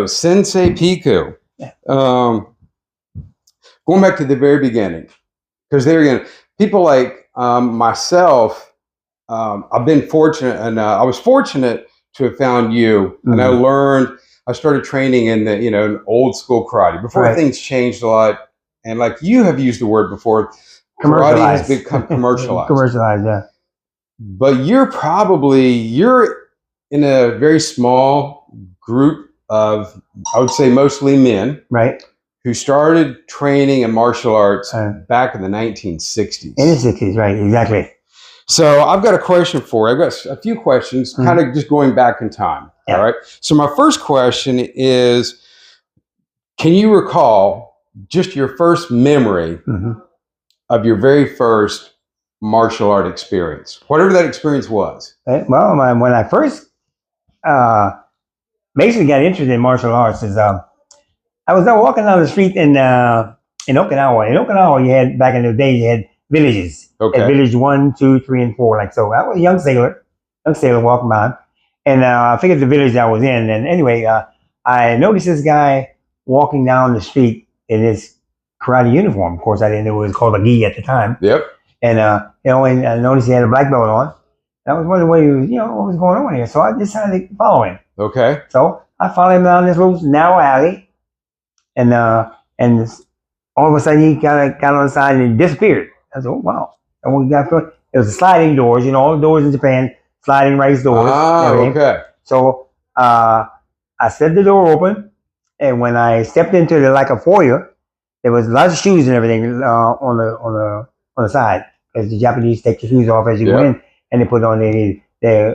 Sensei Piku. Going back to the very beginning, because there again, people like myself, I've been fortunate, and I was fortunate to have found you, and I started training in the in old school karate before things changed a lot, and like you have used the word before, karate has become commercialized. Commercialized, yeah. But you're in a very small group of, I would say, mostly men, right, who started training in martial arts back in the 1960s. In the 60s, right, exactly. So I've got a question for you. I've got a few questions, kind of just going back in time. Yeah. All right. So my first question is, can you recall just your first memory of your very first martial art experience, whatever that experience was? Well, when I first basically got interested in martial arts is I was walking down the street in Okinawa. In Okinawa, you had, back in the day, you had villages. Okay. Village 1, 2, 3, and 4. Like so, I was a young sailor walking by, and I figured the village I was in. And anyway, I noticed this guy walking down the street in his karate uniform. Of course, I didn't know it was called a gi at the time. Yep. And and I noticed he had a black belt on. And I was wondering what he was, what was going on here. So I decided to follow him. Okay. So I followed him down this little narrow alley, and all of a sudden he got on the side and he disappeared. I said, "Oh wow!" And we got it was sliding doors, all the doors in Japan, sliding raised doors. Okay. So I set the door open, and when I stepped into like a foyer, there was lots of shoes and everything on the side, because the Japanese take the shoes off as you go in, and they put on the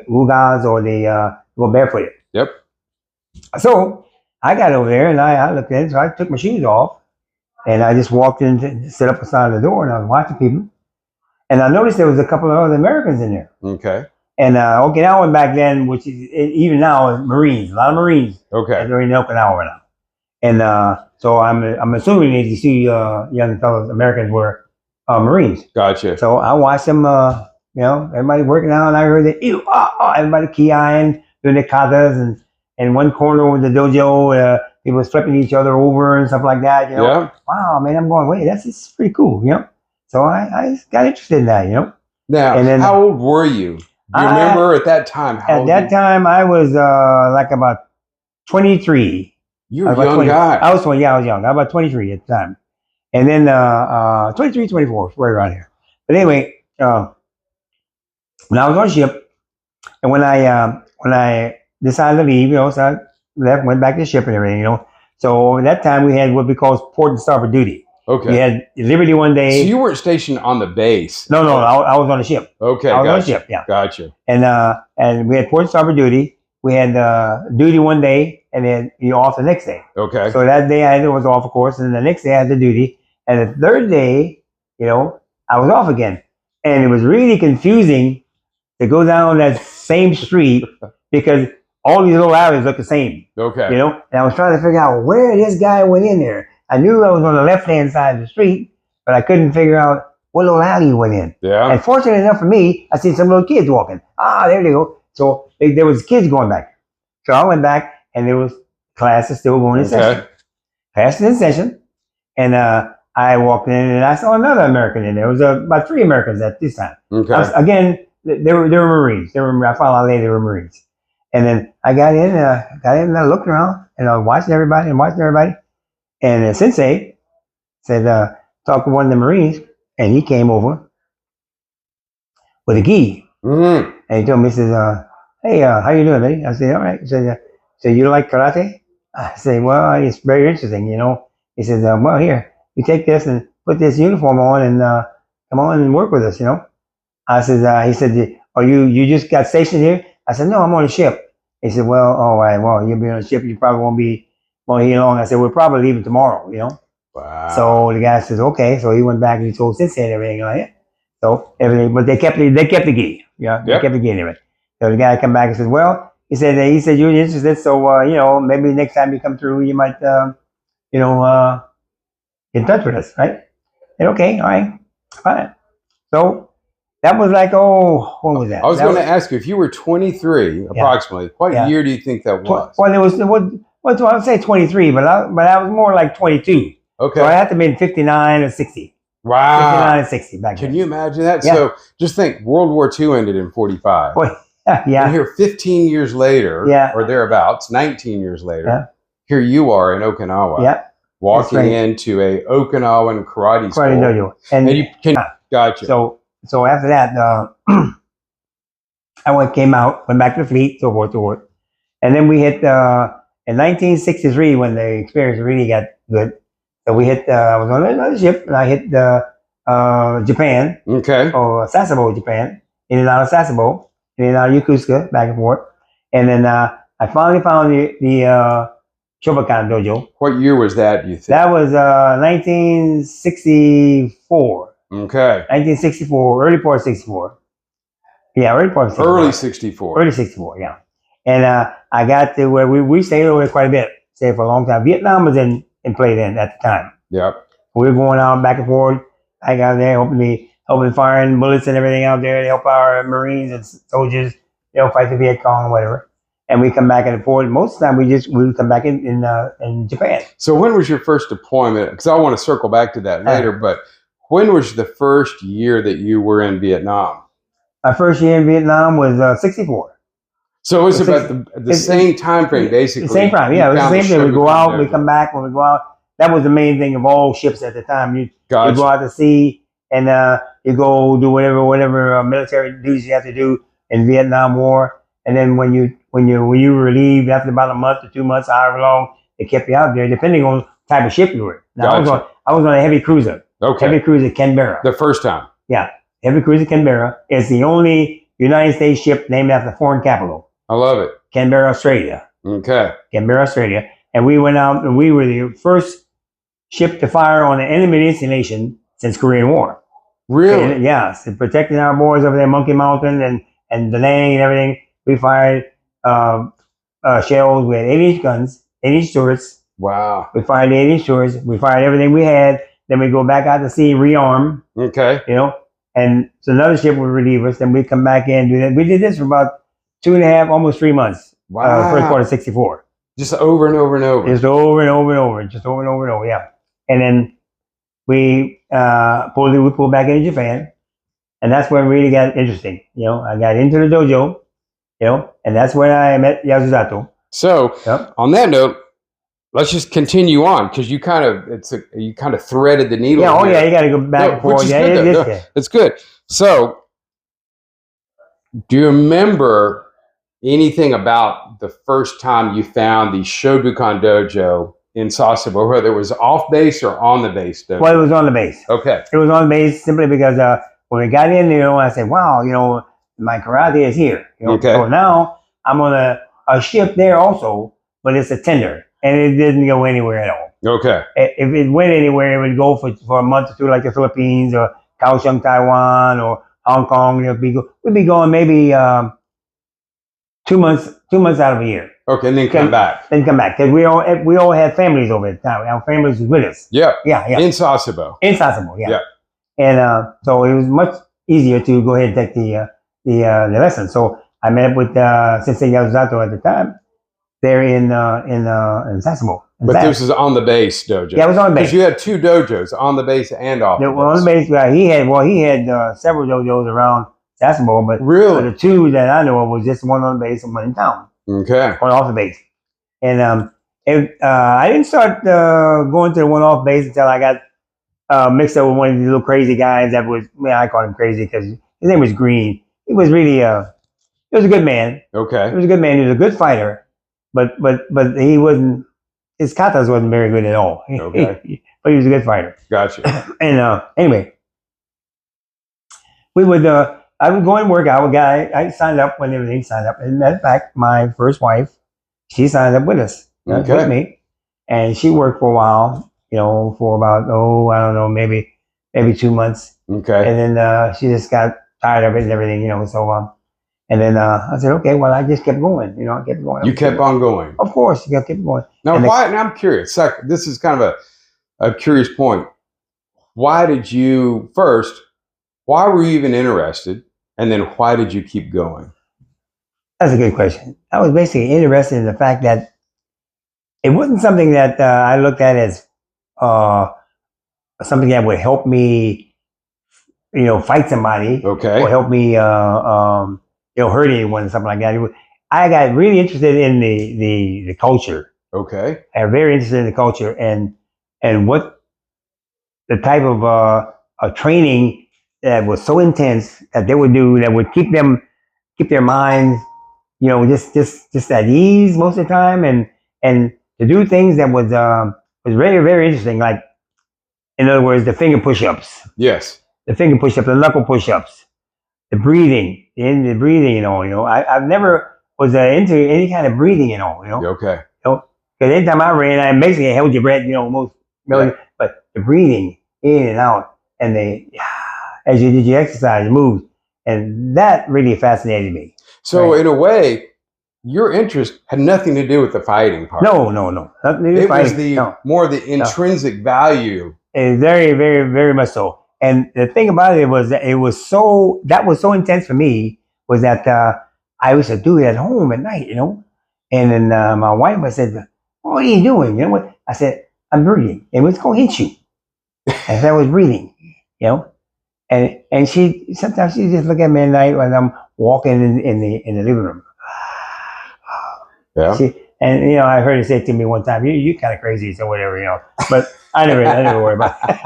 rugas or the go barefooted. Yep. So I got over there and I looked at it, so I took my shoes off. And I just walked in to sit up beside the door, and I was watching people. And I noticed there was a couple of other Americans in there. Okay. And Okinawan back then, which is even now, is Marines. A lot of Marines. Okay. They're in Okinawa now. And so I'm assuming that these two young fellows, Americans, were Marines. Gotcha. So I watched them, everybody working out, and I heard that, everybody ki-eyeing, doing their katas, and in one corner of the dojo, people was flipping each other over and stuff like that, Yeah. Wow, man, I'm going, wait, that's pretty cool, So I got interested in that, Now, and then, how old were you? Do you remember at that time? At that time, I was like about 23. You were a young guy. I was young. I was about 23 at the time. And then 23, 24, right around here. But anyway, when I was on ship, and when I decided to leave, so I left, went back to the ship and everything, So at that time we had what we call port and starboard duty. Okay. We had Liberty one day. So you weren't stationed on the base? No, I was on the ship. Okay, I was on the ship, yeah. Gotcha. And we had port and starboard duty. We had duty one day, and then you're off the next day. Okay. So that day I was off, of course, and the next day I had the duty. And the third day, I was off again. And it was really confusing to go down that same street because all these little alleys look the same. Okay. And I was trying to figure out where this guy went in there. I knew I was on the left-hand side of the street, but I couldn't figure out what little alley he went in. Yeah. And fortunately enough for me, I seen some little kids walking. There they go. So there was kids going back. So I went back, and there was classes still going in session. Classes in session. And I walked in, and I saw another American in there. There was about 3 Americans at this time. Okay. Again, they were Marines. I found out later they were Marines. And then I got in, and I looked around, and I was watching everybody. And the sensei said, talk to one of the Marines, and he came over with a gi. Mm-hmm. And he told me, he says, hey, how you doing, buddy? I said, all right. He said, so you like karate? I said, well, it's very interesting, He says, well, here, you take this and put this uniform on and come on and work with us, I said, he said, you just got stationed here? I said, no, I'm on a ship. He said, well, all right, well, you'll be on a ship. You probably won't be here long. I said, we're probably leaving tomorrow, Wow. So the guy says, okay. So he went back and he told Sensei and everything like that. So everything, but they kept the gi. They kept the gi and everything. So the guy come back and says, well, he said you're interested, so maybe next time you come through, you might get in touch with us, right? And okay, all right, fine. So that was like, when was that? I was going to ask you, if you were 23, approximately, what year do you think that was? Well, Well, I would say 23, but I was more like 22. Okay. So I had to be 59 or 60. Wow. 59 and 60 back then. Can you imagine that? Yeah. So just think, World War II ended in 45. Boy, yeah. And here 15 years later, Yeah. or thereabouts, 19 years later, Yeah. here you are in Okinawa. Yeah. Walking into a Okinawan karate school. Karate dojo. And you can, gotcha. So after that, I went back to the fleet, so forth. And then we hit in 1963 when the experience really got good. So we hit. I was on another ship, and I hit Japan. Okay. Or Sasebo, Japan. In and out of Sasebo, in and out of Yokosuka, back and forth. And then I finally found the Shoubukan Dojo. What year was that, do you think? That was 1964. Okay. 1964, early part of 64. Yeah, early part of 64. Early 64. Early 64, yeah. And I got to where we stayed over there quite a bit. Stayed for a long time. Vietnam was in play then at the time. Yep. We were going out back and forth. I got there helping firing bullets and everything out there to help our Marines and soldiers, fight the Viet Cong or whatever. And we come back in the port. Most of the time we would come back in Japan. So when was your first deployment? Because I want to circle back to that later, but when was the first year that you were in Vietnam? My first year in Vietnam was 64. So it was about the same time frame, basically. The same time, yeah. It was the same thing. We go out, we come back. When we go out, that was the main thing of all ships at the time. You go out to sea, and you go do whatever military duties you have to do in Vietnam War. And then when you were relieved after about a month or 2 months, however long they kept you out there, depending on the type of ship you were. Now I was on a heavy cruiser. Okay. Heavy cruiser Canberra. The first time. Yeah, heavy cruiser Canberra is the only United States ship named after the foreign capital. I love it. Canberra, Australia. Okay. Canberra, Australia. And we went out and we were the first ship to fire on an enemy installation since Korean War. Really? And, yeah. So protecting our boys over there, Monkey Mountain and Da Nang and everything. We fired shells. We had 8-inch guns, 8-inch turrets. Wow. We fired 8-inch turrets. We fired everything we had. Then we go back out to sea, rearm. Okay. And so another ship would relieve us. Then we come back in and do that. We did this for about 2.5, almost 3 months. Wow. First part of 64. Just over and over and over. Just over and over and over. Just over and over and over, yeah. And then we pulled back into Japan. And that's where it really got interesting. I got into the dojo, and that's when I met Yasuzato. So on that note, let's just continue on because you kind of threaded the needle. Yeah, yeah, you got to go back and forth. Yeah, it's good. So, do you remember anything about the first time you found the Shoubukan Dojo in Sasebo, whether it was off base or on the base? Dojo? Well, it was on the base. Okay. It was on the base simply because when we got in, I said, wow, my karate is here. Okay. So now I'm on a ship there also, but it's a tender. And it didn't go anywhere at all. Okay. If it went anywhere, it would go for a month or two, like the Philippines or Kaohsiung, Taiwan, or Hong Kong. We'd be going maybe 2 months out of a year. Okay, and then come back. Then come back because we all had families over at the time. Our families was with us. Yeah. Yeah. In Sasebo. In Sasebo, yeah. And so it was much easier to go ahead and take the lesson. So I met up with Sensei Yasuzato at the time. There in Sasebo. But this is on the base dojo. Yeah, it was on the base. Because you had 2 dojos, on the base and off the base. On the base, he had several dojos around Sasebo, but really? The 2 that I know of was just one on the base and one in town. Okay. One off the base. And I didn't start going to the one off base until I got mixed up with one of these little crazy guys that was, I call him crazy because his name was Green. He was really, he was a good man. Okay. He was a good man. He was a good fighter. But he wasn't, his katas wasn't very good at all. Okay. But he was a good fighter. Gotcha. And anyway, I would go and work out with guy. I signed up when everything signed up. And matter of fact, my first wife, she signed up with us. Okay. With me. And she worked for a while, for about, I don't know, maybe 2 months. Okay. And then she just got tired of it and everything, so and then I said, okay, well, I just kept going. I kept going. You kept on going. Of course, you kept going. Now, why? Now I'm curious. This is kind of a curious point. Why were you even interested? And then why did you keep going? That's a good question. I was basically interested in the fact that it wasn't something that I looked at as something that would help me, fight somebody Okay. or help me, hurt anyone, something like that. I got really interested in the culture. Okay. I got very interested in the culture and what the type of training that was so intense that they would do that would keep their minds, just at ease most of the time, and to do things that was very, very interesting. Like, in other words, the finger push-ups, Yes. the knuckle push-ups, the breathing, the breathing. I've never was into any kind of breathing. Okay. Because anytime I ran, I basically held your breath. Most, Yeah. but the breathing in and out, and as you did your exercise, moves, and that really fascinated me. So Right. in a way, your interest had nothing to do with the fighting part. No, nothing to do with It was fighting. more the intrinsic value. It's very, very, very much so. And the thing about it was that that was so intense for me was that I used to do it at home at night, And then my wife, I said, "What are you doing?" You know what? I said, "I'm breathing. It was going to hit you." And I was breathing, And she sometimes she just look at me at night when I'm walking in the living room. Yeah. And I heard her say to me one time, "You kind of crazy," so whatever. But I never worry about it.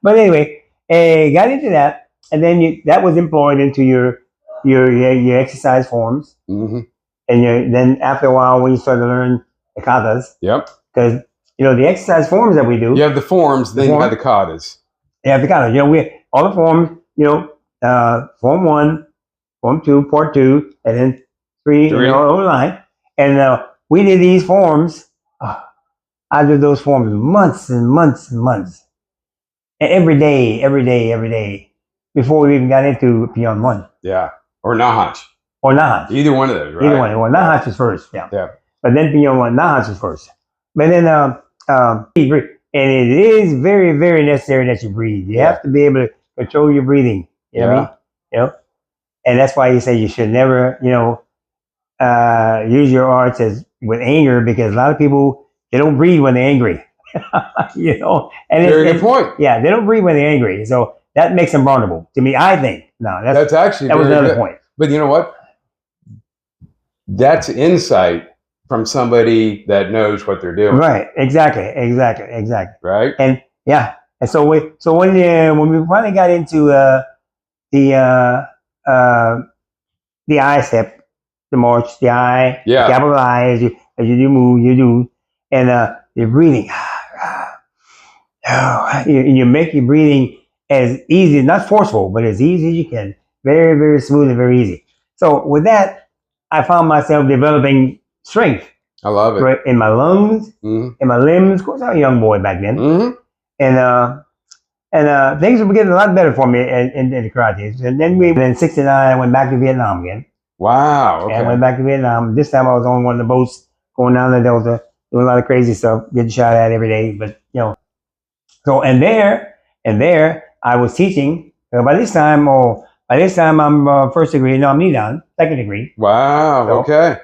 But anyway, got into that, and then that was employed into your exercise forms, Mm-hmm. and then after a while, when you start to learn the katas, Yep. because the exercise forms that we do, You have the forms, then you have the katas. yeah, the katas. We all the forms, form 1, form 2, part 2, and then 3. Line. And we did these forms. I did those forms months and months and months. And every day, before we even got into Beyond 1. Yeah. Or Nahach. Or Nahach. Either one of those, right? Either one. Well, Nahach was first, yeah. Yeah. But then Beyond 1, Nahach was first. But then, and it is very, very necessary that you breathe. You have to be able to control your breathing. You know what I mean? And that's why you say you should never, use your arts with anger, because a lot of people, they don't breathe when they're angry. And very good point. Yeah, they don't breathe when they're angry, so that makes them vulnerable. To me, I think. No, that's actually that was another good point. But you know what? That's insight from somebody that knows what they're doing. Right. Exactly. Right. And so when we finally got into the eye step, the march, the eye, capital I, as you do move, you do, and you're breathing. You make your breathing as easy, not forceful, but as easy as you can. Very, very smooth and very easy. So with that, I found myself developing strength. I love it. Right, in my lungs, in my limbs. Of course, I was a young boy back then. And things were getting a lot better for me in the karate. And then in '69, I went back to Vietnam again. Wow. Okay. And I went back to Vietnam. This time I was on one of the boats going down the Delta, doing a lot of crazy stuff, getting shot at every day. But so and there I was teaching. By this time I'm first degree. No, I'm Nidan, second degree. Wow. Okay.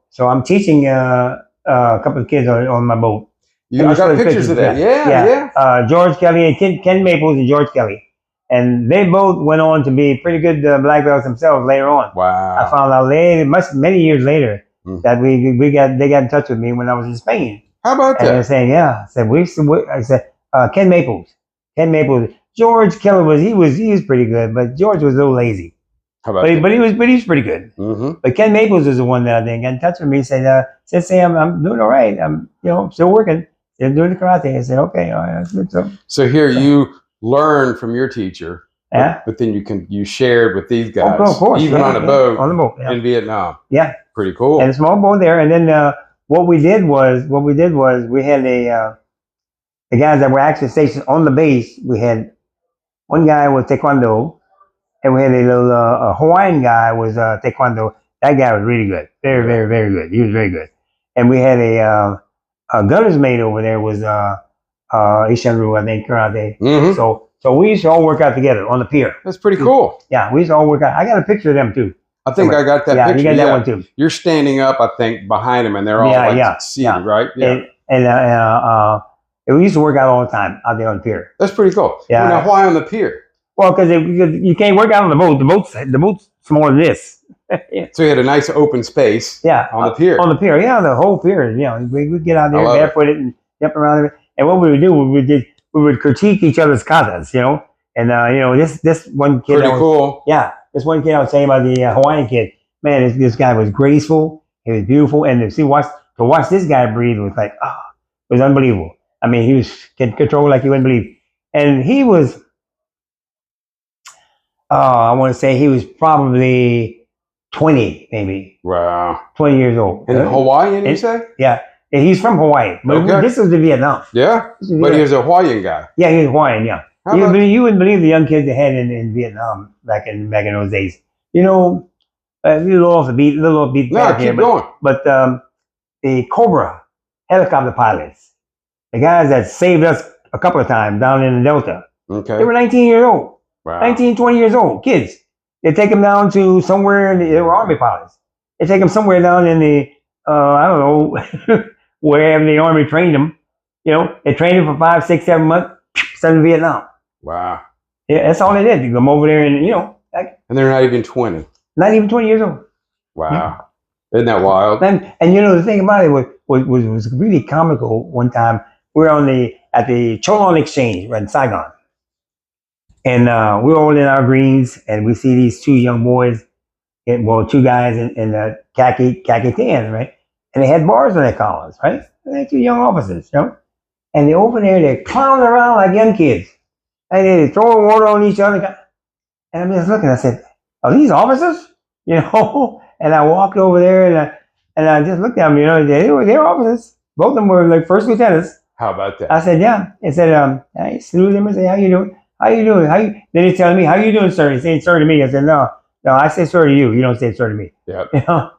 So I'm teaching a couple of kids on my boat. I got pictures of that. Yeah. George Kelly and Ken Maples and George Kelly. And they both went on to be pretty good black belts themselves later on. Wow. I found out many years later, that they got in touch with me when I was in Spain. How about that? And they're saying, I said, Ken Maples. George Kelly was pretty good, but George was a little lazy. How about but he was pretty good. But Ken Maples was the one that I think got in touch with me. Said, I'm doing all right. I'm still working. They're doing the karate. I said, okay, all right, that's good. So here you learned from your teacher. Yeah. But then you shared with these guys, of course, even on a boat, yeah. in Vietnam. Yeah. Pretty cool. And a small boat there. And then what we did was we had the guys that were actually stationed on the base. We had one guy was Taekwondo, and we had a little Hawaiian guy was Taekwondo. That guy was really good, very, very, very good. He was very good. And we had a gunner's mate over there was Ishanru, I think, karate. So we used to all work out together on the pier. That's pretty cool. Yeah, we used to all work out. I got a picture of them too. I think I got that Yeah, picture. you got that one too. You're standing up, I think, behind them, and they're all seated, right? Yeah. And we used to work out all the time out there on the pier. That's pretty cool. Yeah. Well, now, why on the pier? Well, because you can't work out on the boat. The boat's smaller than this. So you had a nice open space. Yeah, on the pier. On the pier, yeah, the whole pier. You know, we would get out there barefooted and jump around it. And what we would do, we would critique each other's katas, you know. And you know, this one kid. Pretty cool. Yeah, this one kid I was saying about the Hawaiian kid. Man, this guy was graceful. He was beautiful, and to watch this guy breathe was like, oh, it was unbelievable. I mean, he was in control like you wouldn't believe. And he was, I want to say he was probably 20, maybe. Wow. 20 years old. And Hawaiian, you say? Yeah. And he's from Hawaii. But this was in Vietnam. Yeah? But he was a Hawaiian guy. Yeah, he was Hawaiian, yeah. You wouldn't believe the young kids they had in Vietnam back in those days. You know, a little off beat. No, keep going. But the Cobra helicopter pilots, the guys that saved us a couple of times down in the Delta, they were 19 years old. Wow. 19, 20 years old, kids. They take them down to somewhere, they were Army pilots. They take them somewhere down in the, I don't know, wherever the Army trained them. You know, they trained them for 5, 6, 7 months, sent to Vietnam. Wow. Yeah, that's all they did. They come over there and, you know. And they're not even 20. Not even 20 years old. Wow. Yeah. Isn't that wild? And you know, the thing about it was really comical. One time, we were at the Cholon Exchange right in Saigon. And we were all in our greens, and we see these two young boys, two guys in the khaki tan, right? And they had bars on their collars, right? And they're two young officers, you know? And they're over there, they're clowning around like young kids. And they're throwing water on each other. And I'm just looking, I said, are these officers? You know? And I walked over there, and I just looked at them, you know, they were officers. Both of them were like first lieutenants. How about that? I said, yeah. I said, I saluted them and said, how you doing? How you doing? Then he's telling me, how you doing, sir? He's saying sir to me. I said, no, I say sir to you. You don't say sir to me. Yeah. You know?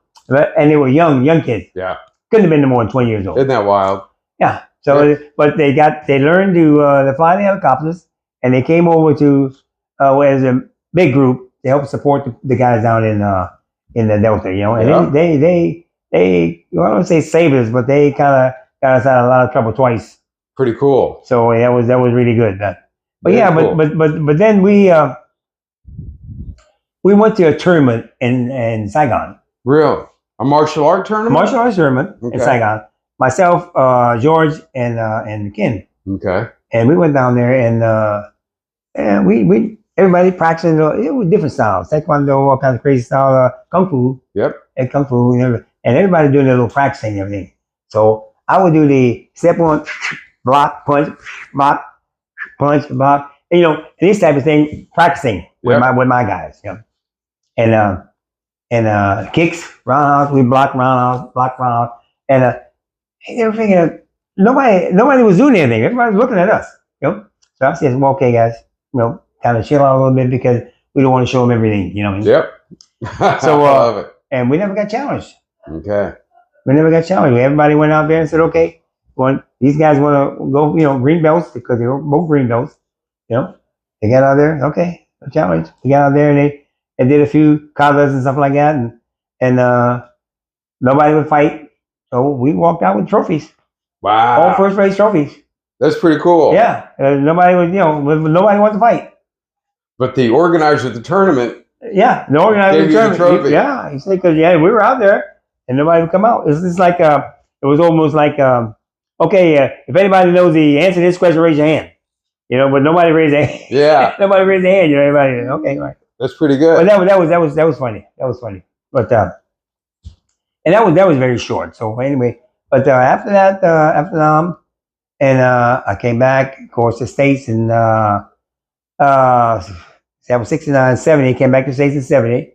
And they were young kids. Yeah. Couldn't have been no more than 20 years old. Isn't that wild? Yeah. So, but they learned to fly the helicopters, and they came over to, as a big group to help support the guys down in the Delta, you know. And they I don't want to say saved us, but they kind of got us out of a lot of trouble twice. Pretty cool. So that was really good. But yeah, cool. but then we went to a tournament in Saigon. Real? A martial art tournament? A martial arts tournament in Saigon. Myself, George, and Ken. Okay. And we went down there, and we everybody practicing. It was different styles: Taekwondo, all kinds of crazy style, Kung Fu. Yep. And Kung Fu, and everybody doing their little practicing and everything. So I would do the step one, block, punch, block. Punch, block, and, you know, this type of thing, practicing with my guys, you know, and kicks, roundhouse, we block roundhouse, and they were thinking nobody was doing anything. Everybody was looking at us, you know. So I said, well, okay, guys, you know, kind of chill out a little bit because we don't want to show them everything, you know. Yep. So I love it. And we never got challenged. Okay. We never got challenged. Everybody went out there and said, okay. These guys want to go, you know, green belts because they were both green belts. You know, they got out there, okay, no challenge. They got out there and they did a few katas and stuff like that, and nobody would fight, so we walked out with trophies. Wow! All first place trophies. That's pretty cool. Yeah, nobody would, you know, nobody wanted to fight. But the organizer of the tournament, the organizer of the tournament, trophy. Yeah, he said because we were out there and nobody would come out. It's just like it was almost like. Okay, if anybody knows the answer to this question, raise your hand. You know, but nobody raised their hand. Yeah. Nobody raised their hand. You know, everybody. Okay, right. That's pretty good. But that was funny. That was funny. But and that was very short. So anyway, but after that, and I came back, of course, to the States, and that was 69, 70. Came back to the States in 70.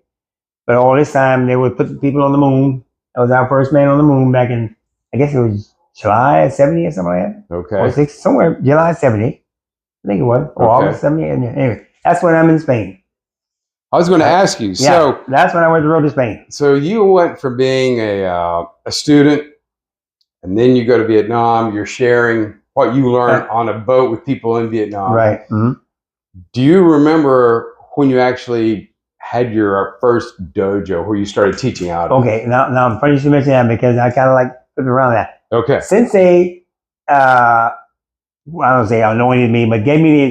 But all this time, they would put people on the moon. I was our first man on the moon back in, I guess it was July 70 or something like that. Okay. Or somewhere, July 70. I think it was. Or August 70. Anyway, that's when I'm in Spain. I was going to ask you. Yeah, so that's when I went to road to Spain. So you went from being a student, and then you go to Vietnam. You're sharing what you learned on a boat with people in Vietnam. Right. Mm-hmm. Do you remember when you actually had your first dojo where you started teaching out of? Okay, now I'm funny you should mention that because I kind of like looking around that. Okay. Sensei, I don't say anointed me, but gave me the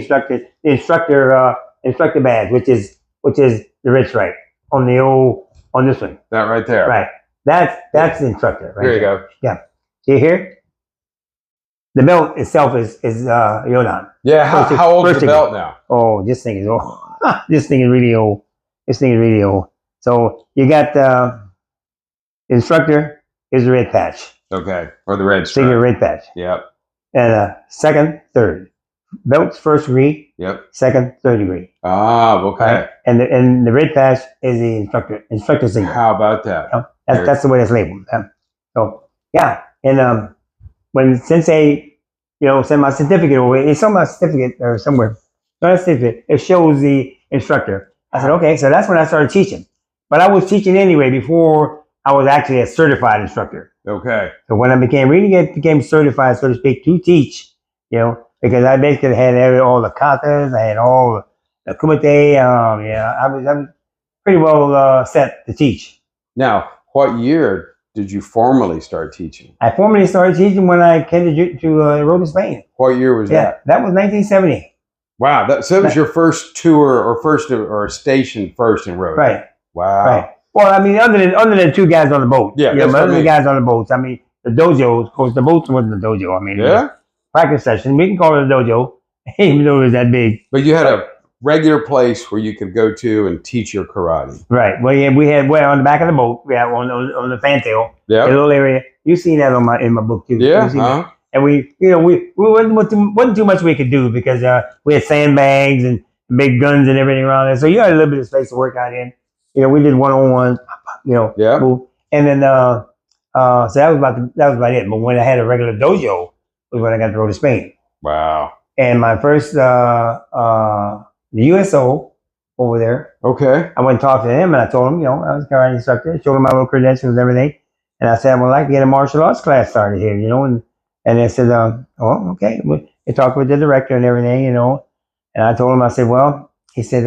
instructor badge, which is the red stripe on this one. That right there. Right. That's the instructor. Right Here you there. go. Yeah. See here? The belt itself is Yodan. Yeah. How old is the belt now? Oh, this thing is old. This thing is really old. This thing is really old. So you got the instructor is the red patch. Okay. Or the red stripe. Single red patch. Yep. And second, third. Belt's first degree. Yep. Second, third degree. Ah, okay. Right? And the red patch is the instructor single. How about that? You know, that's the way it's labeled. So yeah, and when Sensei, sent my certificate over, it's on my certificate or somewhere. Not a certificate. It shows the instructor. I said, okay, so that's when I started teaching. But I was teaching anyway before I was actually a certified instructor. Okay. So when I became certified, so to speak, to teach, because I basically had all the katas, I had all the kumite. I'm pretty well set to teach. Now, what year did you formally start teaching? I formally started teaching when I came to Rhoda, Spain. What year was that? That was 1970. Wow, so that was your first tour or station first in Rhoda. Right. Wow. Right. Well, I mean, other than two guys on the boat. Yeah, but other than guys on the boats. I mean, the dojos, of course, the boats wasn't the dojo. I mean, practice session. We can call it a dojo, even though it was that big. But you had a regular place where you could go to and teach your karate. Right. Well, yeah, we had on the back of the boat. We had on the fantail. Yeah. A little area. You seen that in my book too. Yeah. And we wasn't too much we could do because we had sandbags and big guns and everything around there. So you had a little bit of space to work out in. We did one-on-one. Yeah. Move. And then so that was about it. But when I had a regular dojo was when I got to go to Spain. Wow. And my first the USO over there. Okay. I went and talked to him and I told him, I was a karate instructor, showed him my little credentials and everything. And I said, I would like to get a martial arts class started here, and they said, oh, okay. They talked with the director and everything, And I told him, I said, well, he said,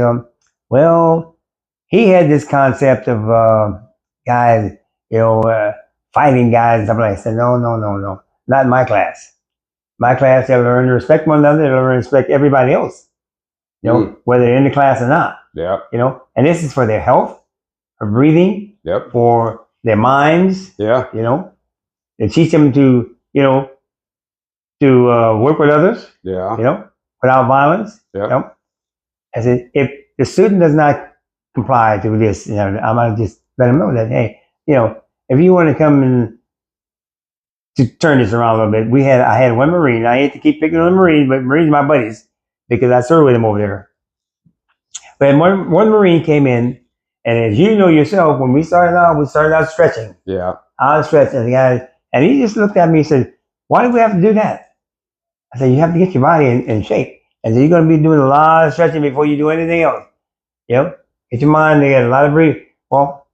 well, he had this concept of guys, fighting guys and stuff like that. I said, no, not in my class. My class, they'll learn to respect one another. They'll learn to respect everybody else, whether they're in the class or not. Yeah. And this is for their health, for breathing, for their minds. Yeah. They teach them to, work with others. Yeah. Without violence. Yeah. I said, if the student does not comply to this, I'm gonna just let them know that, hey, if you want to come and to turn this around a little bit, I had one Marine. I hate to keep picking on the Marines, but Marines are my buddies because I served with them over there. But one Marine came in, and as you know yourself, when we started out stretching. Yeah. I was stretching, the guy, and he just looked at me and said, why do we have to do that? I said, you have to get your body in shape. And so you're going to be doing a lot of stretching before you do anything else. Get your mind to get a lot of breathing. Well,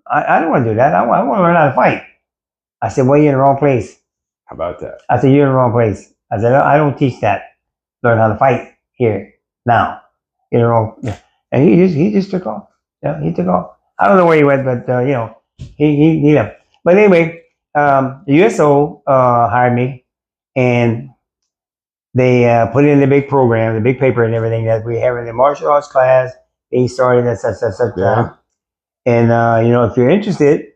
I don't want to do that. I want to learn how to fight. I said, well, you're in the wrong place. How about that? I said, you're in the wrong place. I said, I don't teach that. Learn how to fight here, now. You're in the wrong. And he just took off. Yeah, he took off. I don't know where he went, but, he left. But anyway, the USO hired me, and they put in the big program, the big paper and everything that we have in the martial arts class. They started at such time. And, if you're interested,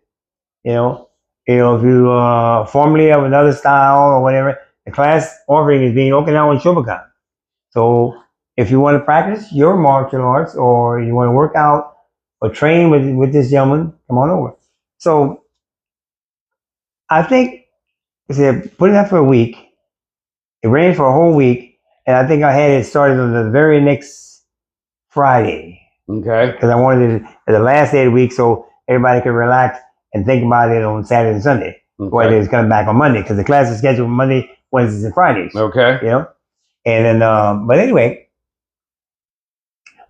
if you formerly have another style or whatever, the class offering is being Okinawan Shoubukan. So if you want to practice your martial arts or you want to work out or train with this gentleman, come on over. So I think, put it up for a week. It ran for a whole week, and I think I had it started on the very next Friday. Okay. Because I wanted it at the last day of the week so everybody could relax and think about it on Saturday and Sunday. Okay. Whether it's coming back on Monday, because the class is scheduled Monday, Wednesdays, and Fridays. Okay. And then, but anyway,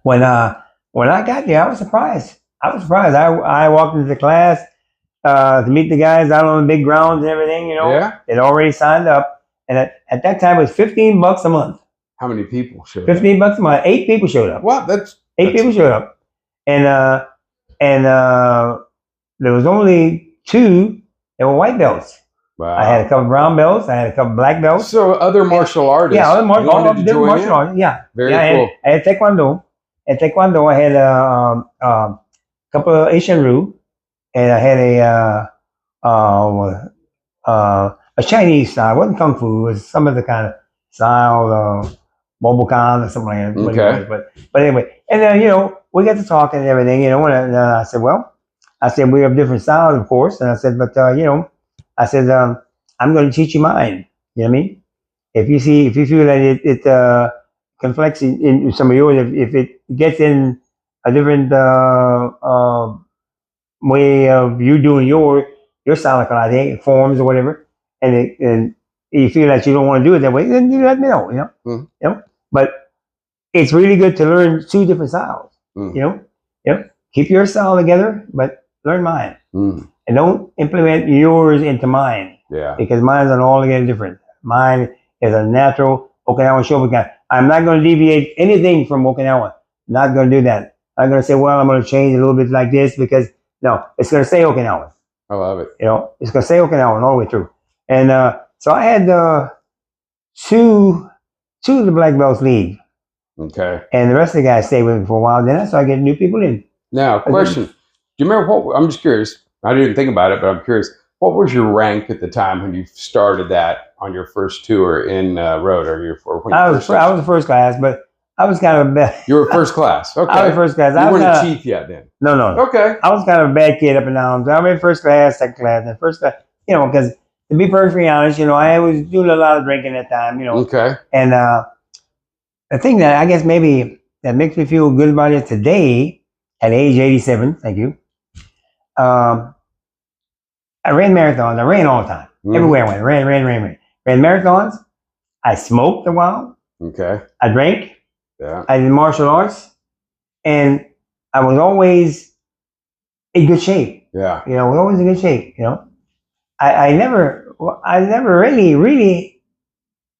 when I got there, I was surprised. I walked into the class to meet the guys out on the big grounds and everything. Yeah. They'd already signed up. And at that time, it was $15 a month. How many people showed up? $15 a month. 8 people showed up. What? That's 8 people showed up. And and there was only 2 that were white belts. Wow. I had a couple brown belts. I had a couple black belts. So other martial artists. Yeah, all wanted to different join martial in? arts. Yeah, Very yeah, cool. I had taekwondo. At taekwondo, I had a couple of Asian Ryu, and I had a Chinese style. It wasn't kung fu. It was some other kind of style, Bobukan or something like that. Okay. But anyway, and then we got to talking and everything. And I said, well, we have different styles, of course. And I said, but I said, I'm going to teach you mine. You know what I mean? If you feel that it conflicts in some of yours, if it gets in a different way of you doing your style of karate, forms or whatever, and you feel that you don't want to do it that way, then you let me know. Mm. But it's really good to learn 2 different styles. Mm. Keep your style together, but learn mine, Mm. and don't implement yours into mine. Yeah. Because mine's an altogether different. Mine is a natural Okinawan Shoubukan. I'm not going to deviate anything from Okinawa. Not going to do that. I'm going to say, well, I'm going to change a little bit like this because no, it's going to stay Okinawan. I love it. It's going to stay Okinawan all the way through. And so I had 2 of the black belts leave. Okay. And the rest of the guys stayed with me for a while. Then I started getting new people in. Now, question. Do you remember I'm just curious. I didn't think about it, but I'm curious. What was your rank at the time when you started that on your first tour in Rhoda? I was the first class, but I was kind of a bad. You were first class. Okay. I was first class. You weren't a chief yet then. No. Okay. I was kind of a bad kid up and down. So I went first class, second class, and first class. Because to be perfectly honest, I was doing a lot of drinking at that time. Okay. And the thing that I guess maybe that makes me feel good about it today, at age 87, thank you. I ran marathons. I ran all the time. Everywhere I went. Ran. Ran marathons. I smoked a while. Okay. I drank. Yeah. I did martial arts. And I was always in good shape. Yeah. I was always in good shape. I never really,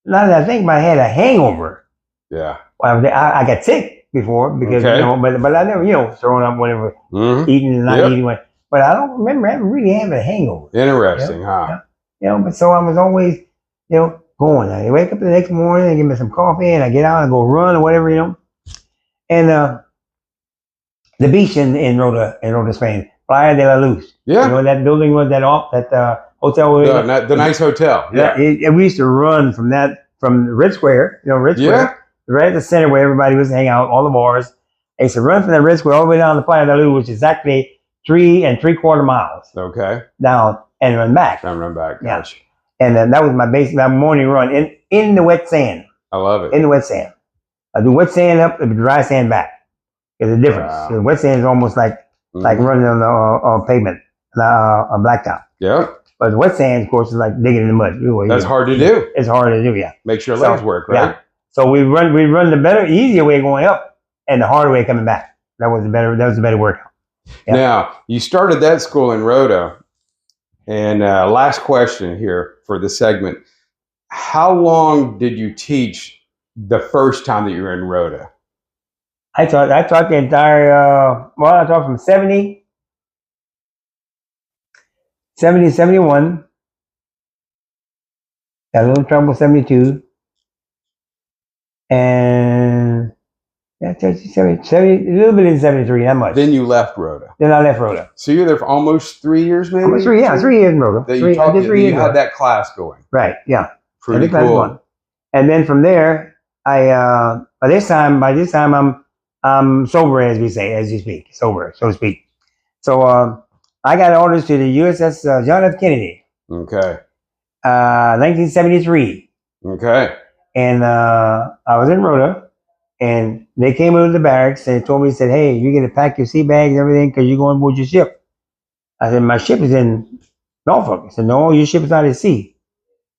now that I think about it, I had a hangover. Yeah. I got sick before because, but I never, throwing up whatever, eating and not eating. But I don't remember ever really having a hangover. Interesting, huh? But so I was always, going. I wake up the next morning and give me some coffee and I get out and go run or whatever, And the beach in Rhoda, Spain, Playa de la Luz. Yeah. That building was that hotel. The nice hotel. Yeah. We used to run from Red Square, Red Square, right at the center where everybody was hanging out, all the bars. I used to run from that Red Square all the way down to Playa de la Luz, which is exactly 3 3/4 miles. Okay. Down and run back. Yeah. And that was my morning run in the wet sand. I love it. In the wet sand. I do wet sand up and dry sand back. There's a difference. Wow. The wet sand is almost like running on pavement, on blacktop. Yeah. But the wet sand, of course, is like digging in the mud. That's hard to do. It's hard to do, yeah. Makes your legs work, right? Yeah. So we run the easier way going up and the harder way coming back. That was the better workout. Yep. Now, you started that school in Rhoda. And last question here for the segment. How long did you teach the first time that you were in Rhoda? I taught the entire, I taught from 70, 71, got a little trouble, 72, and yeah, 70, a little bit in 73, not much. Then you left Rhoda. Then I left Rhoda. So you were there for almost 3 years, maybe? Almost 3 years in Rhoda. That you taught, you had that class going. Right, yeah. Pretty cool. And then from there, by this time I'm sober, as you speak, sober, so to speak. So I got orders to the USS John F. Kennedy. Okay. 1973. Okay. And I was in Rhoda, and they came into the barracks and told me, said, hey, you're going to pack your sea bags and everything because you're going aboard your ship. I said, my ship is in Norfolk. I said, no, your ship is out at sea.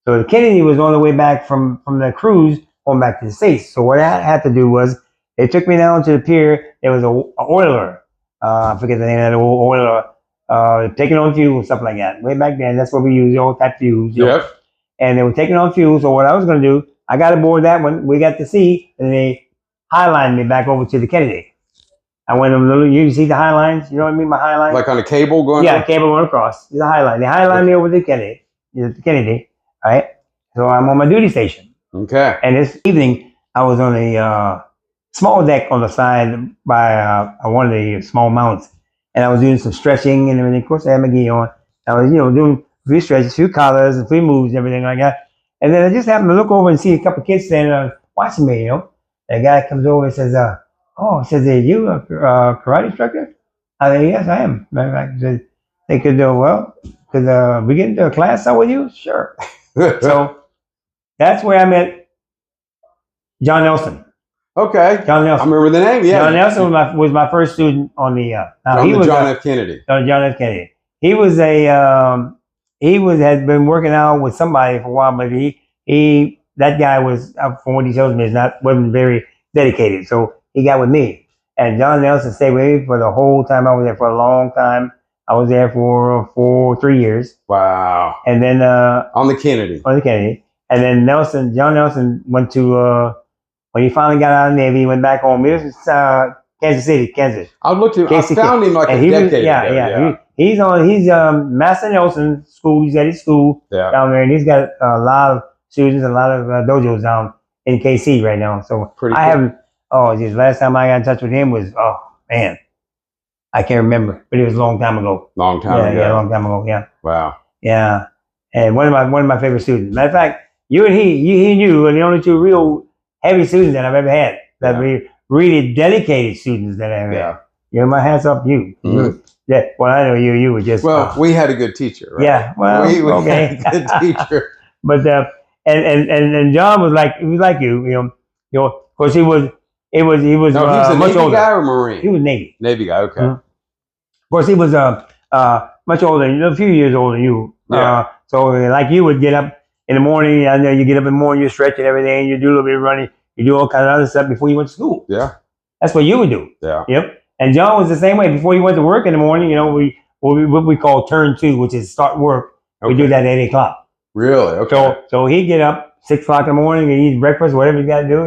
So the Kennedy was on the way back from the cruise going back to the States. So what I had to do was, they took me down to the pier. There was an oiler. I forget the name of that oiler. Taking on fuel, stuff like that. Way back then, that's what we used, all type fuels. Yep. And they were taking on fuel. So what I was going to do, I got aboard that one. We got to sea, and they highlined me back over to the Kennedy. I went them little. You see the high lines? You know what I mean? My high line. Like on a cable going. Yeah, cable going across. The high line. They high line me over the Kennedy. Right. So I'm on my duty station. Okay. And this evening, I was on a small deck on the side by one of the small mounts, and I was doing some stretching and everything. Of course, I had my gi on. I was, doing a few stretches, a few collars, and a few moves, and everything like that. And then I just happened to look over and see a couple of kids standing there watching me. And a guy comes over and says, "Oh," says, "Are you a karate instructor?" I said, "Yes, I am." Matter of fact, he said, "They could could we get into a class with you?" Sure. So that's where I met John Nelson. Okay. John Nelson. I remember the name. Yeah. John Nelson was my first student on the. He was John F. Kennedy. John F. Kennedy. He was had been working out with somebody for a while, but that guy was, from what he tells me, wasn't very dedicated. So he got with me, and John Nelson stayed with me for the whole time. I was there for a long time. I was there for 3 years. Wow. And then on the Kennedy. And then John Nelson went to when he finally got out of the Navy, he went back home. It was Kansas City, Kansas. I found him like a decade ago. He's Master Nelson school. He's at his school down there, and he's got a lot of students, a lot of dojos down in KC right now. So I haven't. Oh, geez, last time I got in touch with him was, oh man, I can't remember, but it was a long time ago. Long time ago. Yeah, a long time ago. Yeah. Wow. Yeah, and one of my favorite students. Matter of fact, you and you are the only two real heavy students that I've ever had. That really dedicated students that I've had. Yeah, my hats off to you. Mm-hmm. Yeah, well, I know you were just. Well, we had a good teacher, right? Yeah, well, we had a good teacher. But and John was like you, of course he was a much Navy older. guy or Marine? He was Navy. Navy guy, okay. Mm-hmm. Of course, he was much older, a few years older than you. Yeah. So like you would get up in the morning, and then you get up in the morning, you stretch and everything, you do a little bit of running, you do all kind of other stuff before you went to school. Yeah. That's what you would do. Yeah. Yep. And John was the same way. Before he went to work in the morning, what we call turn 2, which is start work. Okay. We do that at 8 o'clock. Really? Okay. So he'd get up 6 o'clock in the morning and eat breakfast, whatever he's got to do,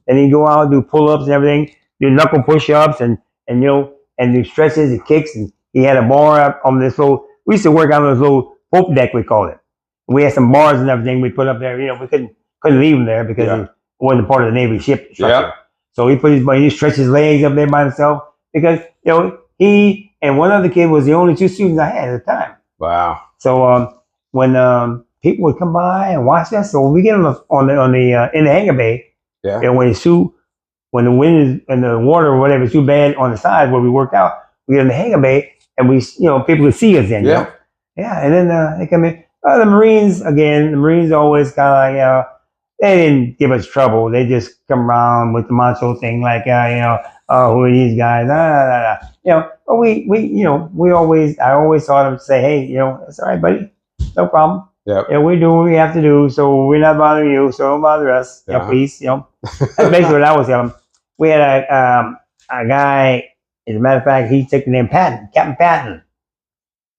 and he'd go out and do pull-ups and everything, do knuckle push-ups and do stretches and kicks. And he had a bar up on this we used to work out on this little pope deck, we called it. We had some bars and everything we put up there. We couldn't leave him there because it wasn't part of the Navy ship structure. Yeah. So he stretched his legs up there by himself because, he and one other kid was the only 2 students I had at the time. Wow. So when people would come by and watch us, so we get in the hangar bay. Yeah. And when the wind and the water or whatever is too bad on the side where we worked out, we get in the hangar bay and people would see us then. Yeah. Yeah. And then they come in. The Marines always kind of they didn't give us trouble. They just come around with the macho thing like who are these guys? But I always saw them say, hey, it's all right, buddy, no problem. Yeah. We do what we have to do, so we're not bothering you, so don't bother us. Yeah. Please. That's basically what I was telling them. We had a guy, as a matter of fact, he took the name Patton, Captain Patton.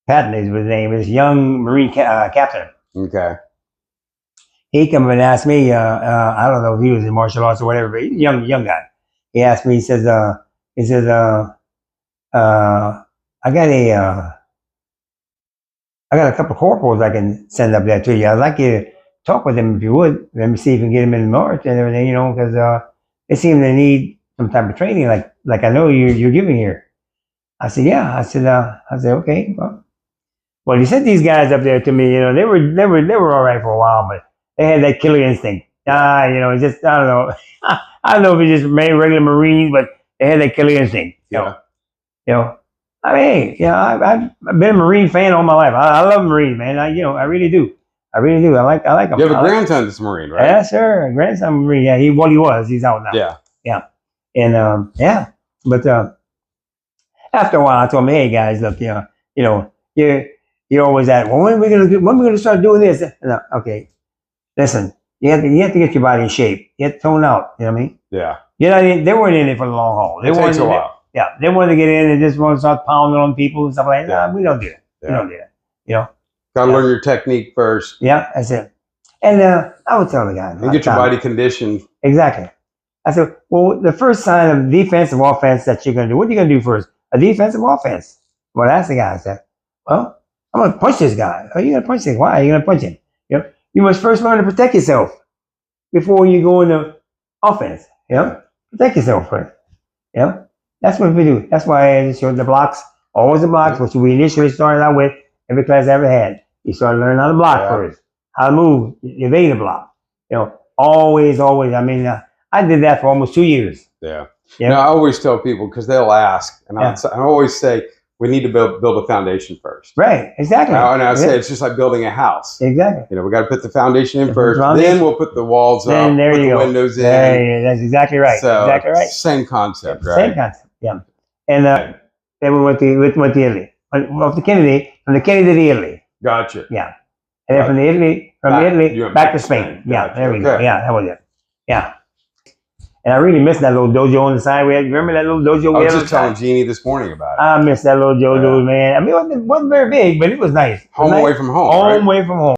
Patton is his name. This young Marine captain. Okay. He came and asked me. I don't know if he was in martial arts or whatever, but he's a young guy. He asked me. He says, I got a couple of corporals I can send up there to you. I'd like you to talk with them if you would. Let me see if we can get them in March and everything, because they seem to need some type of training, like I know you're giving here. I said, yeah. I said, okay. Well, he sent these guys up there to me. They were all right for a while, but they had that killer instinct. It's just I don't know. I don't know if it's just regular Marines, but they had that killer instinct. Yeah. I mean, I've been a Marine fan all my life. I love Marines, man. I really do. I like them. You have a grandson that's a Marine, right? Yes, sir. A grandson Marine. Yeah, he was. He's out now. Yeah. Yeah. And but after a while, I told him, hey guys, look, you're always at, well, when are we gonna start doing this? Okay, listen, you have to get your body in shape. You have to tone out. You know what I mean? Yeah. They weren't in it for the long haul. It takes a while. Yeah, they wanted to get in and just want to start pounding on people and stuff like that. Nah, we don't do that. Yeah. We don't do that. Gotta learn your technique first. Yeah, that's it. And I would tell the guy. And get your body conditioned. Exactly. I said, well, the first sign of defensive offense that you're going to do, what are you going to do first? A defensive offense. Well, that's the guy. I said, well, I'm going to punch this guy. Oh, you're going to punch him? Why are you going to punch him? You know, you must first learn to protect yourself before you go into offense. You know, protect yourself first. You know, that's what we do. That's why I showed the blocks, always the blocks, which we initially started out with every class I ever had. You start learning how to block first, how to move, evade a block. You know, always. I mean, I did that for almost 2 years. Yeah. Now, I always tell people, because they'll ask, and I always say, we need to build a foundation first. Right, exactly. And I say it's just like building a house. Exactly. You know, we got to put the foundation in first, then we'll put the walls up, put the windows in. That's exactly right. So, exactly right. Same concept, right? Same concept, yeah. And then we went to Italy. From the Kennedy to Italy. Gotcha. Yeah. And then from Italy, back to Spain. Yeah, there we go. Yeah, that was it. Yeah. And I really miss that little dojo on the side. Remember that little dojo? I was just telling Jeannie this morning about it. I miss that little dojo, man. I mean, it wasn't very big, but it was nice. Home away from home. Home away from home.